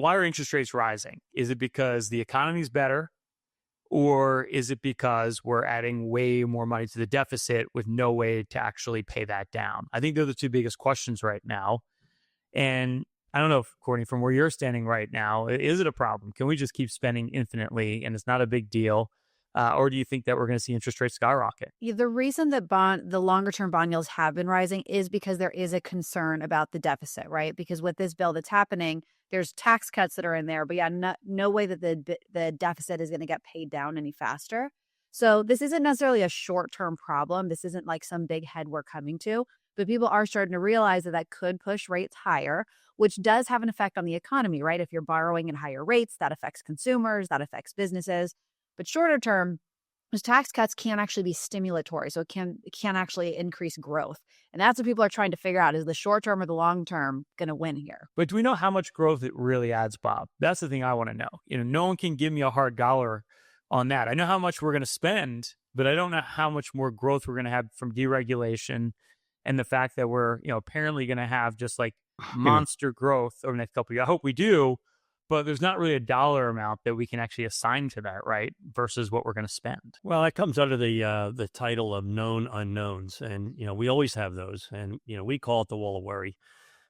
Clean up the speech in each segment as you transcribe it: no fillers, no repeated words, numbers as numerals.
why are interest rates rising? Is it because the economy's better? Or is it because we're adding way more money to the deficit with no way to actually pay that down? I think they're the two biggest questions right now. And I don't know, if, Courtney, from where you're standing right now, is it a problem? Can we just keep spending infinitely and it's not a big deal? Or do you think that we're going to see interest rates skyrocket? Yeah, the reason that the longer term bond yields have been rising is because there is a concern about the deficit, right? Because with this bill that's happening, there's tax cuts that are in there, but yeah, no way that the deficit is going to get paid down any faster. So this isn't necessarily a short term problem. This isn't like some big head we're coming to, but people are starting to realize that that could push rates higher, which does have an effect on the economy, right? If you're borrowing at higher rates, that affects consumers, that affects businesses. But shorter term, those tax cuts can actually be stimulatory. So it can actually increase growth. And that's what people are trying to figure out, is the short term or the long term going to win here? But do we know how much growth it really adds, Bob? That's the thing I want to know. No one can give me a hard dollar on that. I know how much we're going to spend, but I don't know how much more growth we're going to have from deregulation and the fact that we're, apparently going to have just like monster growth over the next couple of years. I hope we do. But there's not really a dollar amount that we can actually assign to that, right? Versus what we're going to spend. Well, that comes under the title of known unknowns. And, we always have those. And, we call it the wall of worry.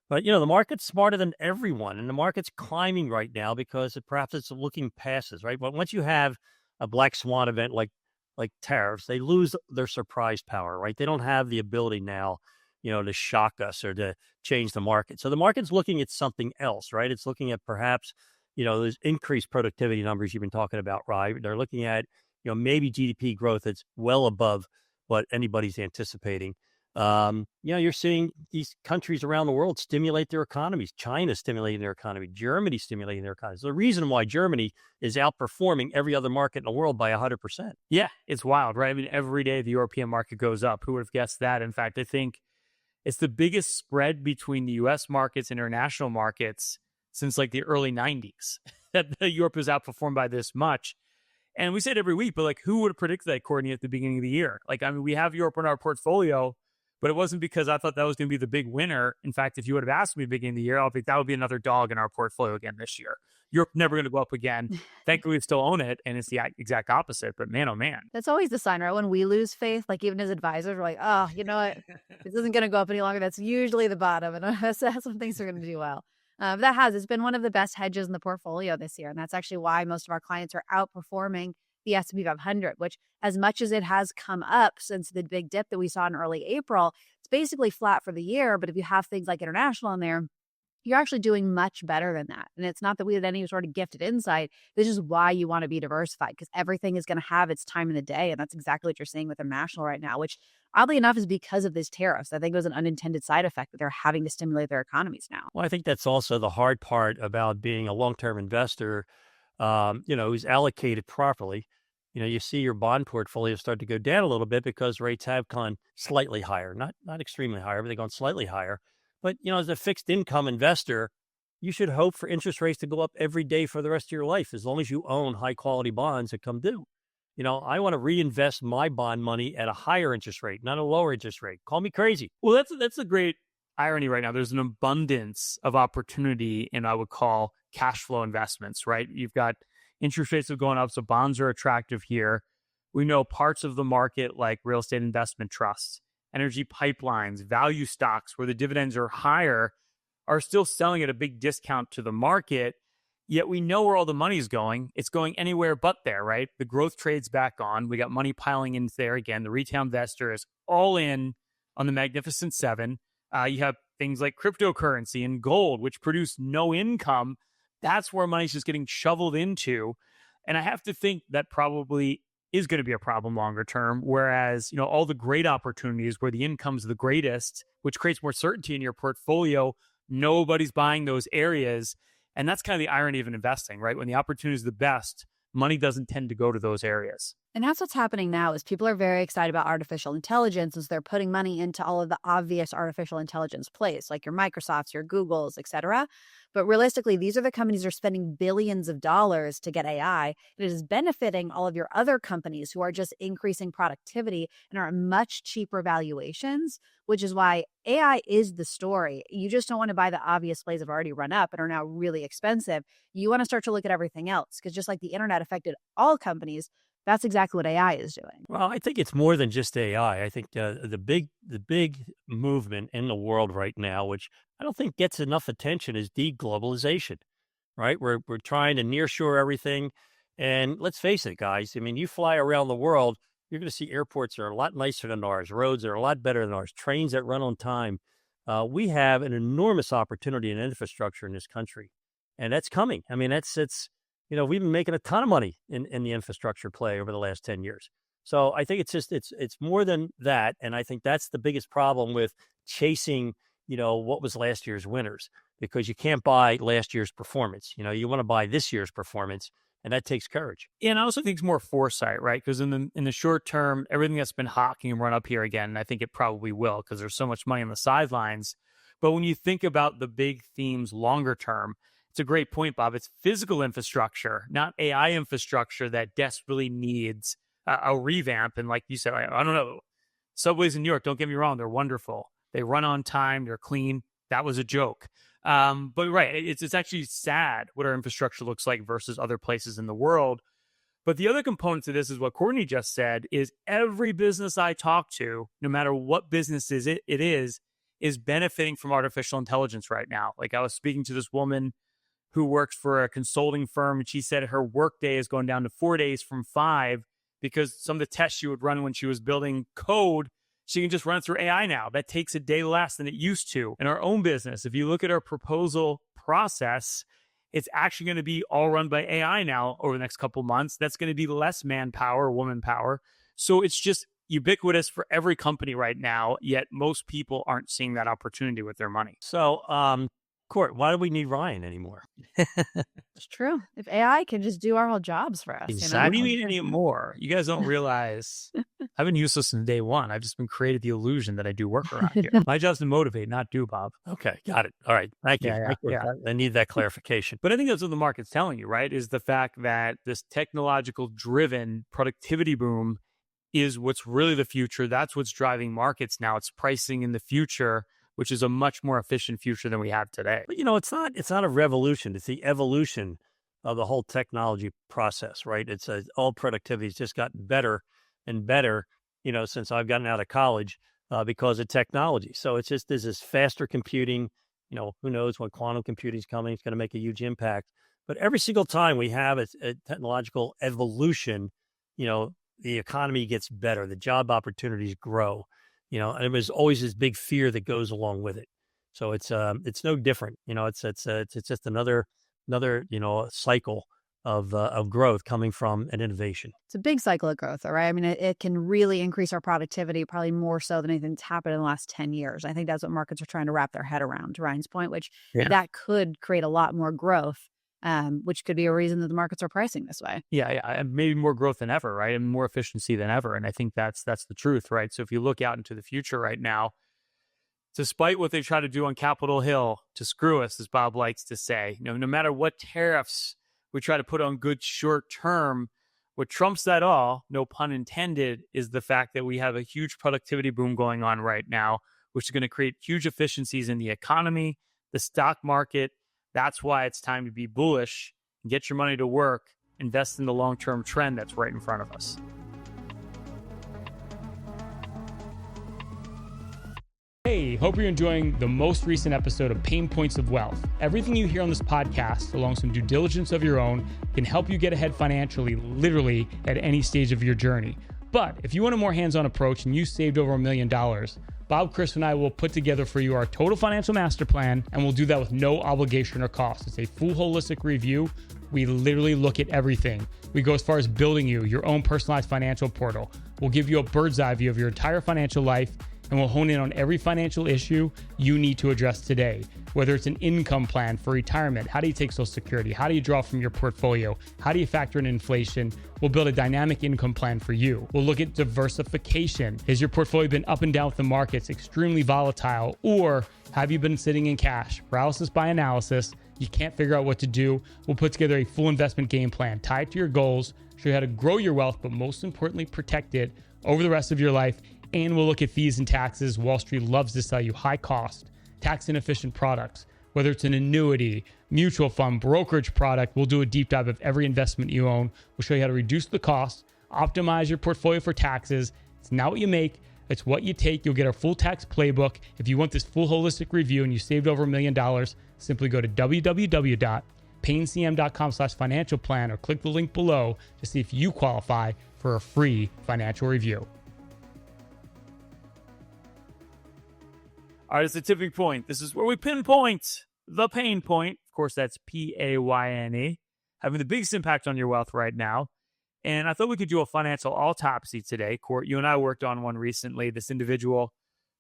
But, the market's smarter than everyone. And the market's climbing right now because perhaps it's looking past this, right? But once you have a black swan event like tariffs, they lose their surprise power, right? They don't have the ability now, to shock us or to change the market. So the market's looking at something else, right? It's looking at perhaps, those increased productivity numbers you've been talking about, right? They're looking at, maybe GDP growth that's well above what anybody's anticipating. You're seeing these countries around the world stimulate their economies. China stimulating their economy. Germany stimulating their economy. So the reason why Germany is outperforming every other market in the world by 100%. Yeah, it's wild, right? I mean, every day the European market goes up. Who would have guessed that? In fact, I think it's the biggest spread between the U.S. markets and international markets since like the early 90s that Europe is outperformed by this much. And we say it every week, but like, who would have predicted that, Courtney, at the beginning of the year? Like, I mean, we have Europe in our portfolio, but it wasn't because I thought that was going to be the big winner. In fact, if you would have asked me at the beginning of the year, I'll think that would be another dog in our portfolio again this year. Europe never going to go up again. Thankfully, we still own it, and it's the exact opposite. But man, oh man. That's always the sign, right? When we lose faith, like even as advisors, we're like, oh, you know what? This isn't going to go up any longer. That's usually the bottom, and that's when things are going to do well. It's been one of the best hedges in the portfolio this year, and that's actually why most of our clients are outperforming the S&P 500, which, as much as it has come up since the big dip that we saw in early April, it's basically flat for the year. But if you have things like international in there, you're actually doing much better than that. And it's not that we had any sort of gifted insight. This is why you want to be diversified, because everything is going to have its time in the day. And that's exactly what you're seeing with international right now, which oddly enough is because of these tariffs. I think it was an unintended side effect that they're having to stimulate their economies now. Well, I think that's also the hard part about being a long-term investor, who's allocated properly. You see your bond portfolio start to go down a little bit because rates have gone slightly higher, not extremely higher, but they've gone slightly higher. But, as a fixed income investor, you should hope for interest rates to go up every day for the rest of your life, as long as you own high quality bonds that come due. I want to reinvest my bond money at a higher interest rate, not a lower interest rate. Call me crazy. Well, that's a great irony right now. There's an abundance of opportunity in, I would call, cash flow investments, right? You've got interest rates have gone up, so bonds are attractive here. We know parts of the market like real estate investment trusts, energy pipelines, value stocks where the dividends are higher are still selling at a big discount to the market. Yet we know where all the money is going. It's going anywhere but there, right? The growth trade's back on. We got money piling in there again. The retail investor is all in on the Magnificent Seven. You have things like cryptocurrency and gold, which produce no income. That's where money's just getting shoveled into. And I have to think that probably is going to be a problem longer term. Whereas, all the great opportunities where the income's the greatest, which creates more certainty in your portfolio, nobody's buying those areas. And that's kind of the irony of investing, right? When the opportunity is the best, money doesn't tend to go to those areas. And that's what's happening now is people are very excited about artificial intelligence as they're putting money into all of the obvious artificial intelligence plays, like your Microsofts, your Googles, et cetera. But realistically, these are the companies that are spending billions of dollars to get AI. It is benefiting all of your other companies who are just increasing productivity and are at much cheaper valuations, which is why AI is the story. You just don't want to buy the obvious plays that have already run up and are now really expensive. You want to start to look at everything else because just like the internet affected all companies, that's exactly what AI is doing. Well, I think it's more than just AI. I think the big movement in the world right now, which I don't think gets enough attention, is deglobalization. Right? We're trying to nearshore everything, and let's face it, guys. I mean, you fly around the world, you're going to see airports that are a lot nicer than ours, roads that are a lot better than ours, trains that run on time. We have an enormous opportunity in infrastructure in this country, and that's coming. I mean, it's. We've been making a ton of money in the infrastructure play over the last 10 years. So I think it's more than that. And I think that's the biggest problem with chasing, what was last year's winners, because you can't buy last year's performance. You want to buy this year's performance, and that takes courage. And I also think it's more foresight, right? Because in the short term, everything that's been hot can run up here again. And I think it probably will because there's so much money on the sidelines. But when you think about the big themes longer term, it's a great point, Bob. It's physical infrastructure, not AI infrastructure that desperately needs a revamp. And like you said, I don't know, subways in New York, don't get me wrong, they're wonderful. They run on time, they're clean. That was a joke. But right, it's actually sad what our infrastructure looks like versus other places in the world. But the other component to this is what Courtney just said, is every business I talk to, no matter what business it is benefiting from artificial intelligence right now. Like I was speaking to this woman who works for a consulting firm, and she said her workday is going down to 4 days from 5 because some of the tests she would run when she was building code, she can just run it through AI now. That takes a day less than it used to. In our own business, if you look at our proposal process, it's actually going to be all run by AI now over the next couple of months. That's going to be less manpower, woman power. So it's just ubiquitous for every company right now, yet most people aren't seeing that opportunity with their money. So, Court, why do we need Ryan anymore? It's true. If AI can just do our whole jobs for us. Exactly. What do you mean anymore? You guys don't realize I've been useless since day one. I've just been created the illusion that I do work around here. My job's to motivate, not do, Bob. Okay, got it. All right. Thank you. Yeah. I need that clarification. But I think that's what the market's telling you, right? Is the fact that this technological driven productivity boom is what's really the future. That's what's driving markets now. It's pricing in the future, which is a much more efficient future than we have today. But it's not a revolution. It's the evolution of the whole technology process, right? It's all productivity has just gotten better and better, since I've gotten out of college because of technology. So it's just, there's this faster computing, who knows when quantum computing is coming, it's going to make a huge impact. But every single time we have a technological evolution, the economy gets better, the job opportunities grow. And there's always this big fear that goes along with it. So it's no different. It's just another cycle of growth coming from an innovation. It's a big cycle of growth, all right? I mean, it can really increase our productivity, probably more so than anything that's happened in the last 10 years. I think that's what markets are trying to wrap their head around, to Ryan's point, which that could create a lot more growth, which could be a reason that the markets are pricing this way. Yeah, and maybe more growth than ever, right? And more efficiency than ever. And I think that's the truth, right? So if you look out into the future right now, despite what they try to do on Capitol Hill to screw us, as Bob likes to say, no matter what tariffs we try to put on good short term, what trumps that all, no pun intended, is the fact that we have a huge productivity boom going on right now, which is going to create huge efficiencies in the economy, the stock market. That's why it's time to be bullish, get your money to work, invest in the long-term trend that's right in front of us. Hey, hope you're enjoying the most recent episode of Payne Points of Wealth. Everything you hear on this podcast, along with some due diligence of your own, can help you get ahead financially, literally at any stage of your journey. But if you want a more hands-on approach and you saved over $1 million, Bob, Chris, and I will put together for you our total financial master plan, and we'll do that with no obligation or cost. It's a full holistic review. We literally look at everything. We go as far as building you your own personalized financial portal. We'll give you a bird's eye view of your entire financial life, and we'll hone in on every financial issue you need to address today. Whether it's an income plan for retirement, how do you take Social Security? How do you draw from your portfolio? How do you factor in inflation? We'll build a dynamic income plan for you. We'll look at diversification. Has your portfolio been up and down with the markets, extremely volatile, or have you been sitting in cash? Paralysis by analysis. You can't figure out what to do. We'll put together a full investment game plan tied to your goals, show you how to grow your wealth, but most importantly, protect it over the rest of your life. And we'll look at fees and taxes. Wall Street loves to sell you high cost, tax inefficient products. Whether it's an annuity, mutual fund, brokerage product, we'll do a deep dive of every investment you own. We'll show you how to reduce the cost, optimize your portfolio for taxes. It's not what you make, it's what you take. You'll get our full tax playbook. If you want this full holistic review and you saved over $1 million, simply go to www.paynecm.com/financial plan or click the link below to see if you qualify for a free financial review. All right, it's the tipping point. This is where we pinpoint the pain point. Of course, that's Payne, having the biggest impact on your wealth right now. And I thought we could do a financial autopsy today. Court, you and I worked on one recently. This individual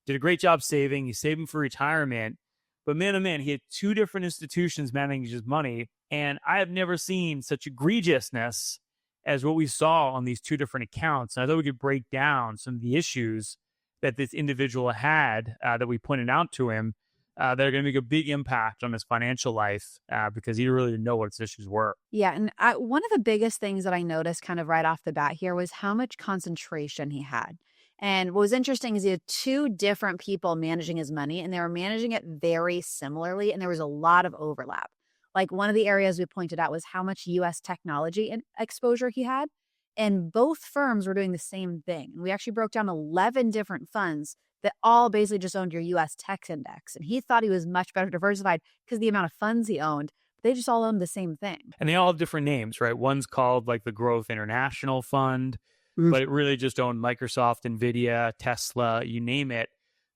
did a great job saving. He's saving for retirement. But man, oh man, he had two different institutions managing his money. And I have never seen such egregiousness as what we saw on these two different accounts. And I thought we could break down some of the issues that this individual had that we pointed out to him that are going to make a big impact on his financial life because he really didn't know what his issues were. Yeah. And one of the biggest things that I noticed kind of right off the bat here was how much concentration he had. And what was interesting is he had two different people managing his money, and they were managing it very similarly. And there was a lot of overlap. Like one of the areas we pointed out was how much U.S. technology exposure he had. And both firms were doing the same thing. And we actually broke down 11 different funds that all basically just owned your U.S. tech index. And he thought he was much better diversified because of the amount of funds he owned. They just all owned the same thing. And they all have different names, right? One's called like the Growth International Fund, but it really just owned Microsoft, NVIDIA, Tesla, you name it.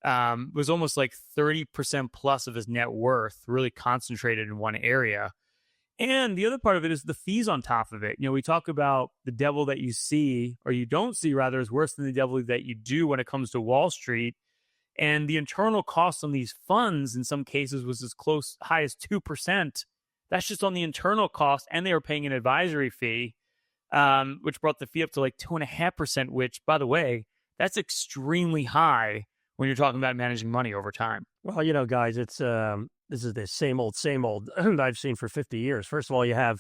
It was almost like 30% plus of his net worth really concentrated in one area. And the other part of it is the fees on top of it. You know, we talk about the devil that you see, or you don't see rather, is worse than the devil that you do when it comes to Wall Street. And the internal cost on these funds in some cases was as high as 2%. That's just on the internal cost. And they were paying an advisory fee, which brought the fee up to like 2.5%, which, by the way, that's extremely high when you're talking about managing money over time. Well, you know, guys, it's this is the same old that I've seen for 50 years. First of all, you have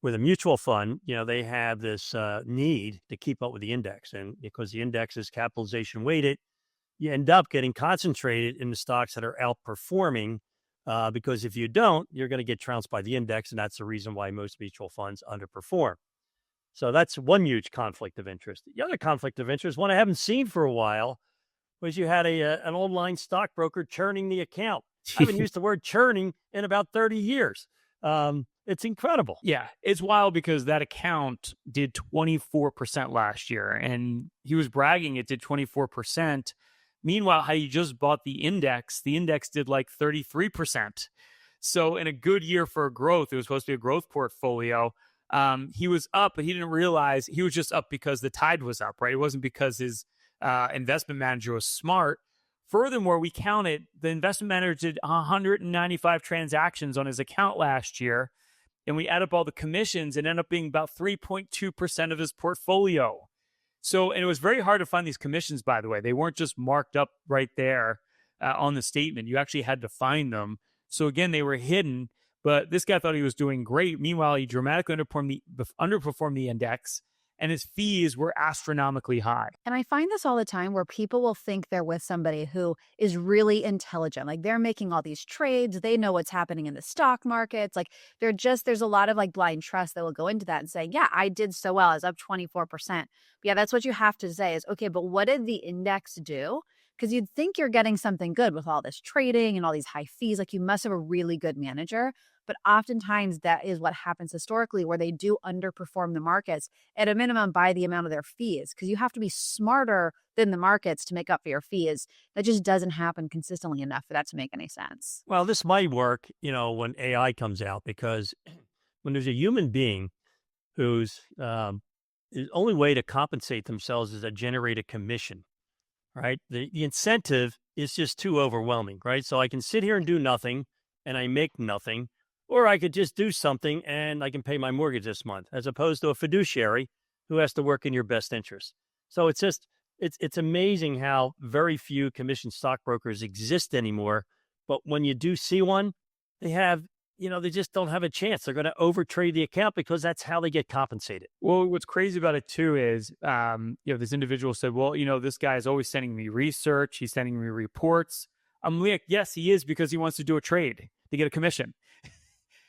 with a mutual fund, you know, they have this need to keep up with the index. And because the index is capitalization weighted, you end up getting concentrated in the stocks that are outperforming because if you don't, you're going to get trounced by the index. And that's the reason why most mutual funds underperform. So that's one huge conflict of interest. The other conflict of interest, one I haven't seen for a while, was you had an online stockbroker churning the account. I haven't used the word churning in about 30 years. It's incredible. Yeah, it's wild because that account did 24% last year, and he was bragging it did 24%. Meanwhile, how you just bought the index did like 33%. So in a good year for growth, it was supposed to be a growth portfolio. He was up, but he didn't realize he was just up because the tide was up, right? It wasn't because his investment manager was smart. Furthermore, we counted the investment manager did 195 transactions on his account last year, and we add up all the commissions and end up being about 3.2% of his portfolio. So, and it was very hard to find these commissions, by the way. They weren't just marked up right there on the statement. You actually had to find them. So again, they were hidden, but this guy thought he was doing great. Meanwhile, he dramatically underperformed the index, and his fees were astronomically high. And I find this all the time where people will think they're with somebody who is really intelligent. Like they're making all these trades. They know what's happening in the stock markets. Like there's a lot of like blind trust that will go into that and say, yeah, I did so well. I was up 24%. But yeah, that's what you have to say is, okay, but what did the index do? Because you'd think you're getting something good with all this trading and all these high fees. Like you must have a really good manager. But oftentimes that is what happens historically where they do underperform the markets at a minimum by the amount of their fees, because you have to be smarter than the markets to make up for your fees. That just doesn't happen consistently enough for that to make any sense. Well, this might work, you know, when AI comes out, because when there's a human being whose the only way to compensate themselves is to generate a commission. right? The incentive is just too overwhelming, right? So I can sit here and do nothing and I make nothing, or I could just do something and I can pay my mortgage this month, as opposed to a fiduciary who has to work in your best interest. So it's just, it's amazing how very few commissioned stockbrokers exist anymore. But when you do see one, they have, they just don't have a chance. They're going to overtrade the account because that's how they get compensated. Well, what's crazy about it too is, this individual said, well, this guy is always sending me research. He's sending me reports. I'm like, yes, he is, because he wants to do a trade to get a commission.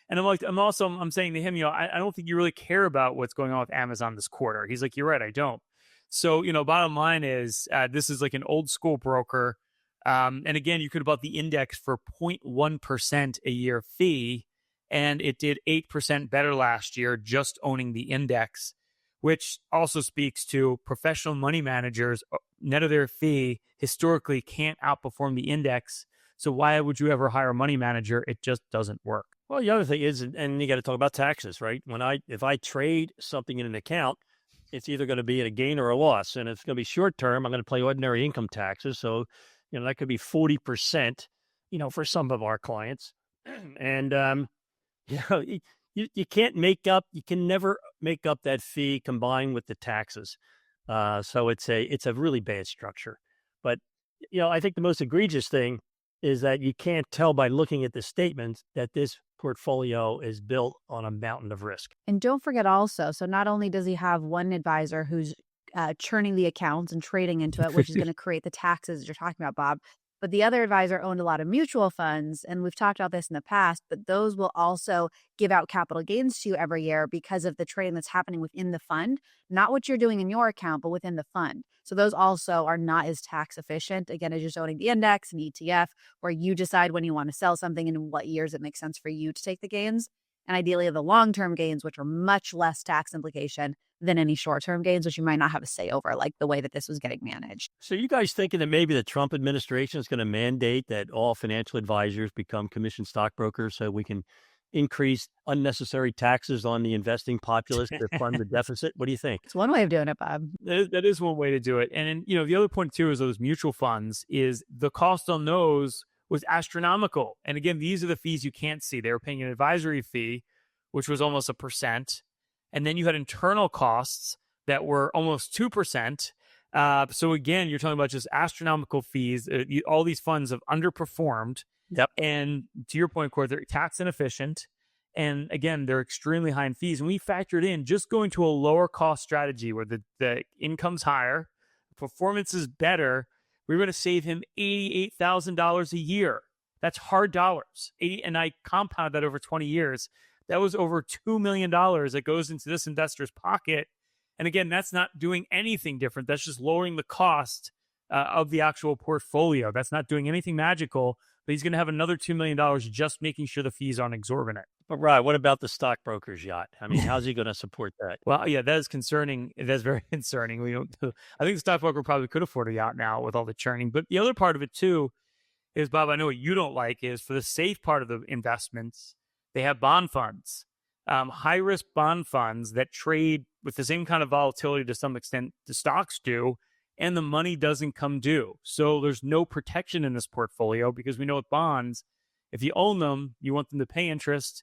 And I'm saying to him, I don't think you really care about what's going on with Amazon this quarter. He's like, you're right, I don't. So, bottom line is, this is like an old school broker. And again, you could have bought the index for 0.1% a year fee, and it did 8% better last year just owning the index, which also speaks to professional money managers, net of their fee, historically can't outperform the index. So why would you ever hire a money manager? It just doesn't work. Well, the other thing is, and you got to talk about taxes, right? If I trade something in an account, it's either going to be a gain or a loss. And if it's going to be short term, I'm going to pay ordinary income taxes. So, that could be 40%, for some of our clients. And, you can't you can never make up that fee combined with the taxes. So it's a really bad structure. But, I think the most egregious thing is that you can't tell by looking at the statements that this portfolio is built on a mountain of risk. And don't forget also, so not only does he have one advisor who's churning the accounts and trading into it, which is going to create the taxes you're talking about, Bob, but the other advisor owned a lot of mutual funds, and we've talked about this in the past, but those will also give out capital gains to you every year because of the trading that's happening within the fund, not what you're doing in your account, but within the fund. So those also are not as tax efficient, again, as just owning the index and ETF, where you decide when you want to sell something and in what years it makes sense for you to take the gains. And ideally the long-term gains, which are much less tax implication than any short-term gains, which you might not have a say over, like the way that this was getting managed. So you guys thinking that maybe the Trump administration is going to mandate that all financial advisors become commissioned stockbrokers so we can increase unnecessary taxes on the investing populace to fund the deficit? What do you think? It's one way of doing it, Bob. That is one way to do it. And, the other point too is those mutual funds is the cost on those was astronomical. And again, these are the fees you can't see. They were paying an advisory fee, which was almost 1%. And then you had internal costs that were almost 2%. So again, you're talking about just astronomical fees. All these funds have underperformed. Yep. And to your point, Court, they're tax inefficient. And again, they're extremely high in fees. And we factored in just going to a lower cost strategy where the income's higher, performance is better. We're going to save him $88,000 a year. That's hard dollars. And I compound that over 20 years. That was over $2 million that goes into this investor's pocket. And again, that's not doing anything different. That's just lowering the cost of the actual portfolio. That's not doing anything magical, but he's going to have another $2 million just making sure the fees aren't exorbitant. But Rod, what about the stockbroker's yacht? I mean, how's he going to support that? Well, yeah, that is concerning. That's very concerning. I think the stockbroker probably could afford a yacht now with all the churning. But the other part of it too is, Bob, I know what you don't like is for the safe part of the investments, they have bond funds, high-risk bond funds that trade with the same kind of volatility to some extent the stocks do, and the money doesn't come due. So there's no protection in this portfolio because we know with bonds, if you own them, you want them to pay interest.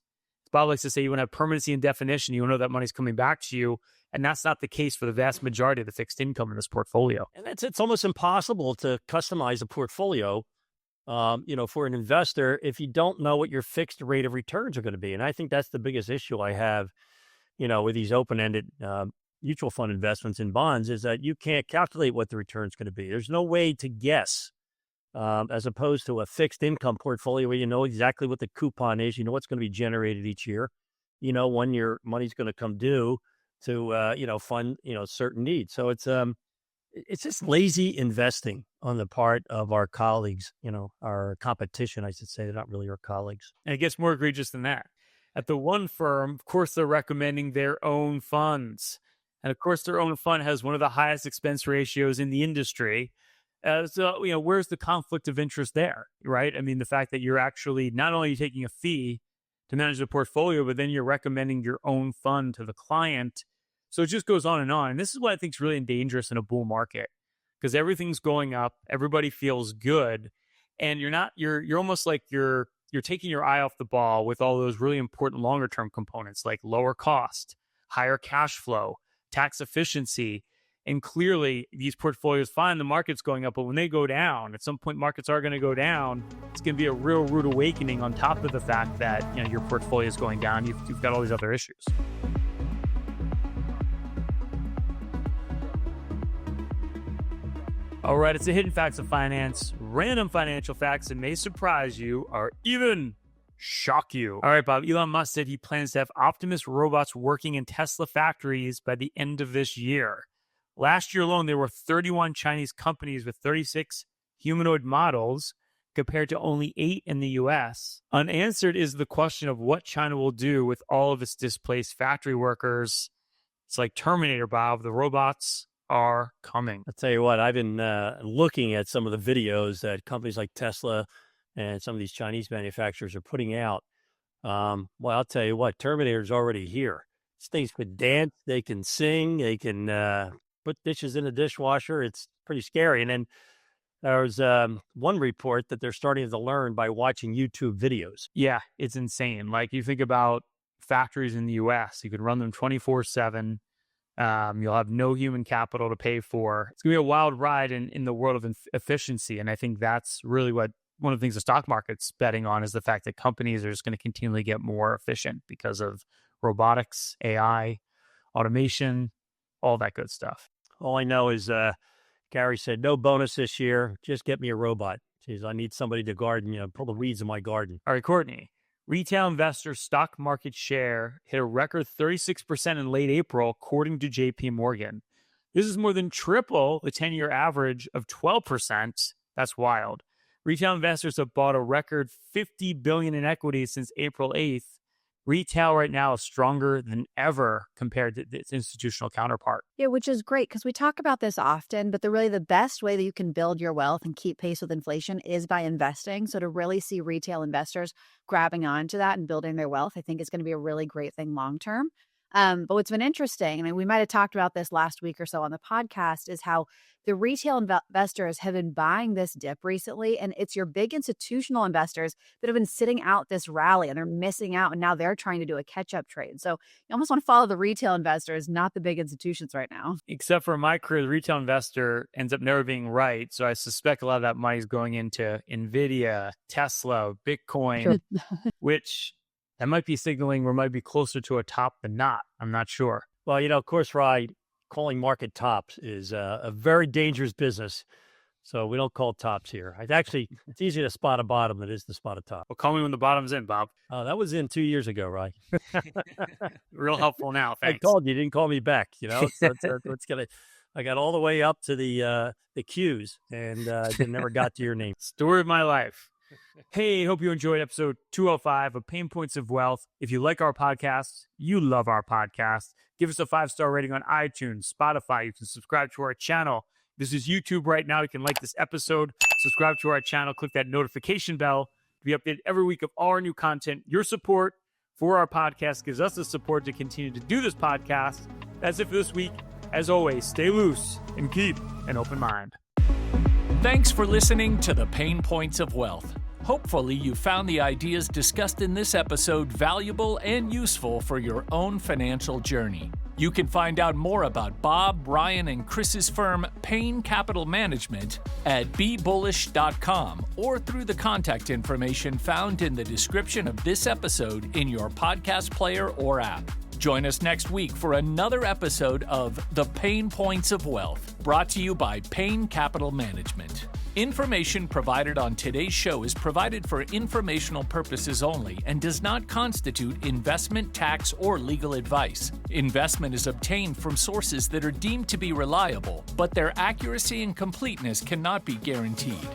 Bob likes to say you want to have permanency and definition. You want to know that money's coming back to you. And that's not the case for the vast majority of the fixed income in this portfolio. And it's almost impossible to customize a portfolio for an investor if you don't know what your fixed rate of returns are going to be. And I think that's the biggest issue I have, with these open-ended mutual fund investments in bonds is that you can't calculate what the return is going to be. There's no way to guess as opposed to a fixed income portfolio where you know exactly what the coupon is, you know what's going to be generated each year, when your money's going to come due to, fund, certain needs. So it's just lazy investing on the part of our colleagues, our competition, I should say. They're not really our colleagues. And it gets more egregious than that. At the one firm, of course, they're recommending their own funds. And of course, their own fund has one of the highest expense ratios in the industry. So, where's the conflict of interest there, right? I mean, the fact that you're actually not only taking a fee to manage the portfolio, but then you're recommending your own fund to the client. So it just goes on. And this is what I think is really dangerous in a bull market. because everything's going up. Everybody feels good. And you're almost like you're taking your eye off the ball with all those really important longer term components like lower cost, higher cash flow, tax efficiency. And clearly these portfolios find the market's going up, but when they go down, at some point markets are going to go down. It's going to be a real rude awakening on top of the fact that your portfolio is going down. You've got all these other issues. All right, it's the hidden facts of finance, random financial facts that may surprise you or even shock you. All right, Bob, Elon Musk said he plans to have Optimus robots working in Tesla factories by the end of this year. Last year alone, there were 31 Chinese companies with 36 humanoid models compared to only 8 in the US. Unanswered is the question of what China will do with all of its displaced factory workers. It's like Terminator, Bob. The robots are coming. I'll tell you what, I've been looking at some of the videos that companies like Tesla and some of these Chinese manufacturers are putting out. Well, I'll tell you what, Terminator's already here. These things could dance, they can sing, they can put dishes in a dishwasher. It's pretty scary. And then there's one report that they're starting to learn by watching YouTube videos. Yeah, it's insane. Like you think about factories in the US, you could run them 24/7. You'll have no human capital to pay for. It's going to be a wild ride in the world of efficiency. And I think that's really what one of the things the stock market's betting on is the fact that companies are just going to continually get more efficient because of robotics, AI, automation, all that good stuff. All I know is Gary said, no bonus this year. Just get me a robot. Jeez, I need somebody to garden, pull the weeds in my garden. All right, Courtney. Retail investor stock market share hit a record 36% in late April, according to JP Morgan. This is more than triple the 10-year average of 12%. That's wild. Retail investors have bought a record $50 billion in equities since April 8th. Retail right now is stronger than ever compared to its institutional counterpart. Yeah, which is great because we talk about this often, but the best way that you can build your wealth and keep pace with inflation is by investing. So to really see retail investors grabbing onto that and building their wealth, I think is going to be a really great thing long term. But what's been interesting, we might have talked about this last week or so on the podcast, is how the retail investors have been buying this dip recently. And it's your big institutional investors that have been sitting out this rally and they're missing out. And now they're trying to do a catch-up trade. So you almost want to follow the retail investors, not the big institutions right now. Except for my career, the retail investor ends up never being right. So I suspect a lot of that money is going into NVIDIA, Tesla, Bitcoin, which... that might be signaling we might be closer to a top than not. I'm not sure. Well, of course, Rye, calling market tops is a very dangerous business. So we don't call tops here. It's easier to spot a bottom than it is to spot a top. Well, call me when the bottom's in, Bob. Oh, that was in 2 years ago, Rye. Real helpful now. Thanks. I called you. Didn't call me back. I got all the way up to the Qs and never got to your name. Story of my life. Hey, hope you enjoyed episode 205 of Payne Points of Wealth. If you like our podcast, you love our podcast, give us a 5-star rating on iTunes, Spotify. You can subscribe to our channel. This is YouTube right now. You can like this episode, subscribe to our channel, click that notification bell to be updated every week of all our new content. Your support for our podcast gives us the support to continue to do this podcast. That's it for this week. As always, stay loose and keep an open mind. Thanks for listening to the Payne Points of Wealth. Hopefully, you found the ideas discussed in this episode valuable and useful for your own financial journey. You can find out more about Bob, Ryan, and Chris's firm, Payne Capital Management, at BeBullish.com or through the contact information found in the description of this episode in your podcast player or app. Join us next week for another episode of The Payne Points of Wealth, brought to you by Payne Capital Management. Information provided on today's show is provided for informational purposes only and does not constitute investment, tax, or legal advice. Investment is obtained from sources that are deemed to be reliable, but their accuracy and completeness cannot be guaranteed.